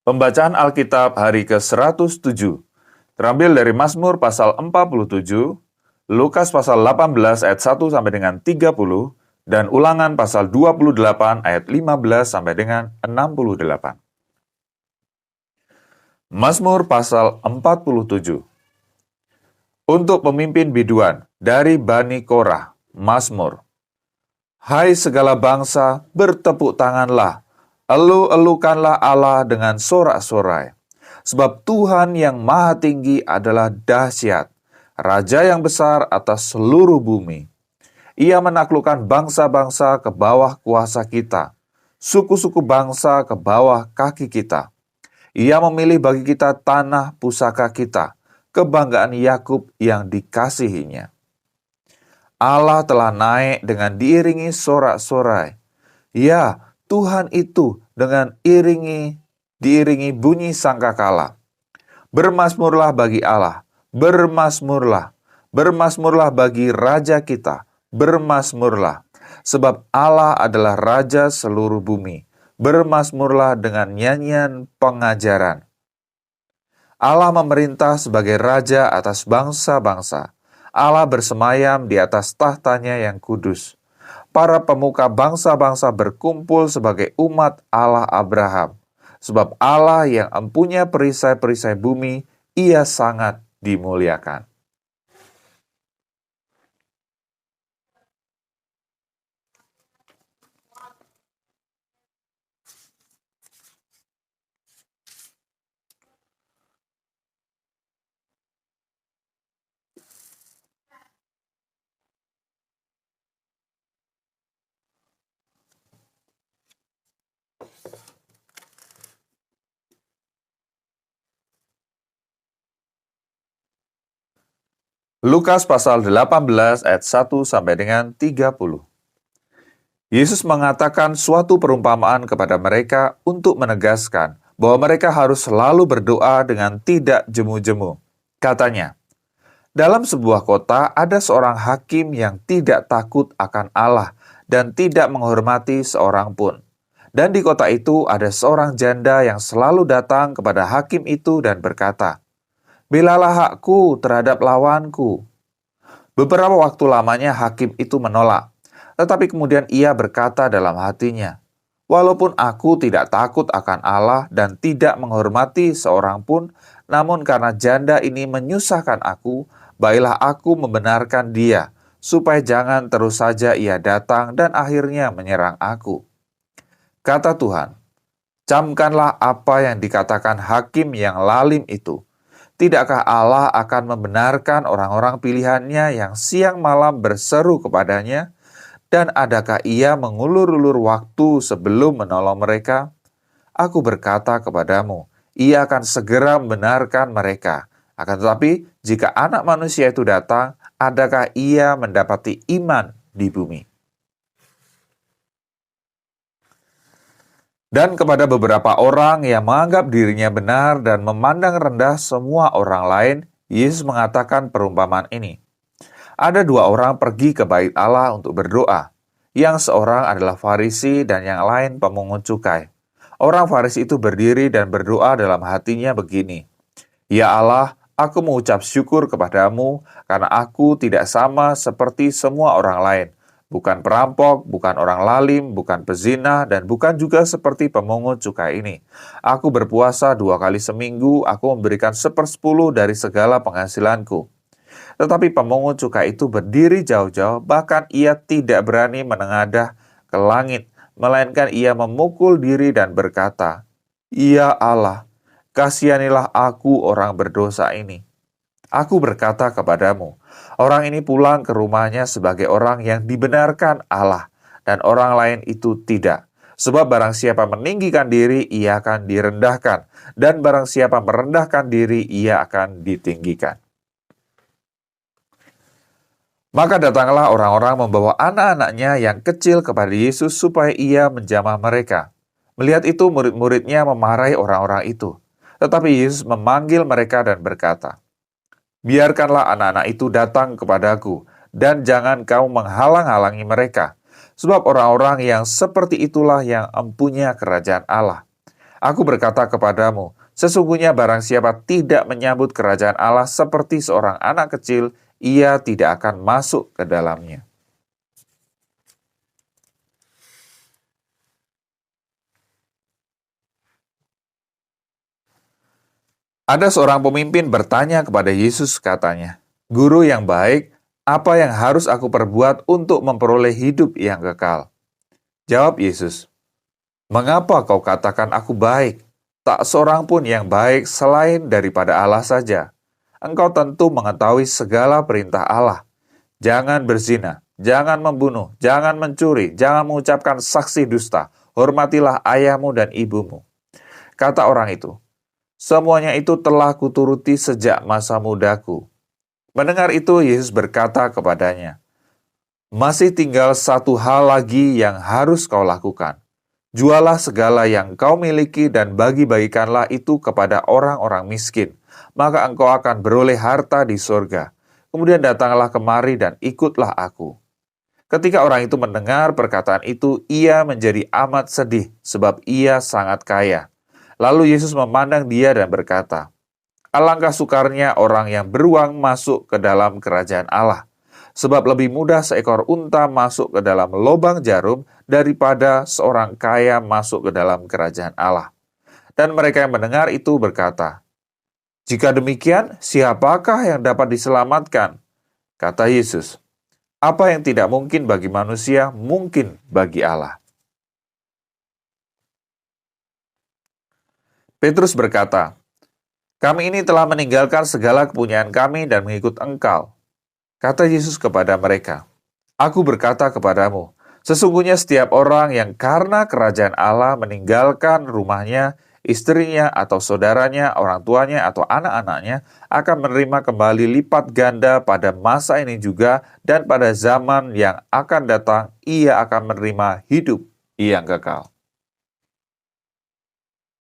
Pembacaan Alkitab hari ke-107 terambil dari Mazmur pasal 47, Lukas pasal 18 ayat 1 sampai dengan 30, dan Ulangan pasal 28 ayat 15 sampai dengan 68. Mazmur pasal 47. Untuk pemimpin biduan dari Bani Korah, Mazmur. Hai segala bangsa, bertepuk tanganlah, elu-elukanlah Allah dengan sorak-sorai. Sebab Tuhan yang maha tinggi adalah dahsyat, Raja yang besar atas seluruh bumi. Ia menaklukkan bangsa-bangsa ke bawah kuasa kita, suku-suku bangsa ke bawah kaki kita. Ia memilih bagi kita tanah pusaka kita, kebanggaan Yakub yang dikasihinya. Allah telah naik dengan diiringi sorak-sorai. Ya, Tuhan itu dengan diiringi bunyi sangkakala. Bermasmurlah bagi Allah, bermasmurlah, bermasmurlah bagi Raja kita, bermasmurlah. Sebab Allah adalah Raja seluruh bumi, bermasmurlah dengan nyanyian pengajaran. Allah memerintah sebagai Raja atas bangsa-bangsa. Allah bersemayam di atas tahtanya yang kudus. Para pemuka bangsa-bangsa berkumpul sebagai umat Allah Abraham. Sebab Allah yang empunya perisai-perisai bumi, ia sangat dimuliakan. Lukas pasal 18 ayat 1 sampai dengan 30. Yesus mengatakan suatu perumpamaan kepada mereka untuk menegaskan bahwa mereka harus selalu berdoa dengan tidak jemu-jemu. Katanya, dalam sebuah kota ada seorang hakim yang tidak takut akan Allah dan tidak menghormati seorang pun. Dan di kota itu ada seorang janda yang selalu datang kepada hakim itu dan berkata, "Belalah hakku terhadap lawanku." Beberapa waktu lamanya hakim itu menolak, tetapi kemudian ia berkata dalam hatinya, "Walaupun aku tidak takut akan Allah dan tidak menghormati seorang pun, namun karena janda ini menyusahkan aku, baiklah aku membenarkan dia, supaya jangan terus saja ia datang dan akhirnya menyerang aku." Kata Tuhan, "Camkanlah apa yang dikatakan hakim yang lalim itu. Tidakkah Allah akan membenarkan orang-orang pilihannya yang siang malam berseru kepadanya? Dan adakah ia mengulur-ulur waktu sebelum menolong mereka? Aku berkata kepadamu, ia akan segera membenarkan mereka. Akan tetapi, jika anak manusia itu datang, adakah ia mendapati iman di bumi?" Dan kepada beberapa orang yang menganggap dirinya benar dan memandang rendah semua orang lain, Yesus mengatakan perumpamaan ini. Ada dua orang pergi ke bait Allah untuk berdoa. Yang seorang adalah Farisi dan yang lain pemungut cukai. Orang Farisi itu berdiri dan berdoa dalam hatinya begini, "Ya Allah, aku mengucap syukur kepadamu karena aku tidak sama seperti semua orang lain. Bukan perampok, bukan orang lalim, bukan pezina, dan bukan juga seperti pemungut cukai ini. Aku berpuasa 2 kali seminggu, aku memberikan 1/10 dari segala penghasilanku." Tetapi pemungut cukai itu berdiri jauh-jauh, bahkan ia tidak berani menengadah ke langit, melainkan ia memukul diri dan berkata, "Ya Allah, kasihanilah aku orang berdosa ini." Aku berkata kepadamu, orang ini pulang ke rumahnya sebagai orang yang dibenarkan Allah, dan orang lain itu tidak. Sebab barang siapa meninggikan diri, ia akan direndahkan, dan barang siapa merendahkan diri, ia akan ditinggikan. Maka datanglah orang-orang membawa anak-anaknya yang kecil kepada Yesus supaya ia menjamah mereka. Melihat itu, murid-muridnya memarahi orang-orang itu. Tetapi Yesus memanggil mereka dan berkata, "Biarkanlah anak-anak itu datang kepadaku, dan jangan kau menghalang-halangi mereka, sebab orang-orang yang seperti itulah yang empunya kerajaan Allah. Aku berkata kepadamu, sesungguhnya barang siapa tidak menyambut kerajaan Allah seperti seorang anak kecil, ia tidak akan masuk ke dalamnya. Ada seorang pemimpin bertanya kepada Yesus, katanya, "Guru yang baik, apa yang harus aku perbuat untuk memperoleh hidup yang kekal?" Jawab Yesus, "Mengapa kau katakan aku baik? Tak seorang pun yang baik selain daripada Allah saja. Engkau tentu mengetahui segala perintah Allah. Jangan berzina, jangan membunuh, jangan mencuri, jangan mengucapkan saksi dusta, hormatilah ayahmu dan ibumu." Kata orang itu, "Semuanya itu telah kuturuti sejak masa mudaku." Mendengar itu, Yesus berkata kepadanya, "Masih tinggal satu hal lagi yang harus kau lakukan. Jualah segala yang kau miliki dan bagi-bagikanlah itu kepada orang-orang miskin, maka engkau akan beroleh harta di surga. Kemudian datanglah kemari dan ikutlah aku." Ketika orang itu mendengar perkataan itu, ia menjadi amat sedih sebab ia sangat kaya. Lalu Yesus memandang dia dan berkata, "Alangkah sukarnya orang yang beruang masuk ke dalam kerajaan Allah. Sebab lebih mudah seekor unta masuk ke dalam lubang jarum daripada seorang kaya masuk ke dalam kerajaan Allah." Dan mereka yang mendengar itu berkata, "Jika demikian, siapakah yang dapat diselamatkan?" Kata Yesus, "Apa yang tidak mungkin bagi manusia, mungkin bagi Allah." Petrus berkata, "Kami ini telah meninggalkan segala kepunyaan kami dan mengikut Engkau." Kata Yesus kepada mereka, "Aku berkata kepadamu, sesungguhnya setiap orang yang karena kerajaan Allah meninggalkan rumahnya, istrinya atau saudaranya, orang tuanya atau anak-anaknya akan menerima kembali lipat ganda pada masa ini juga, dan pada zaman yang akan datang ia akan menerima hidup yang kekal."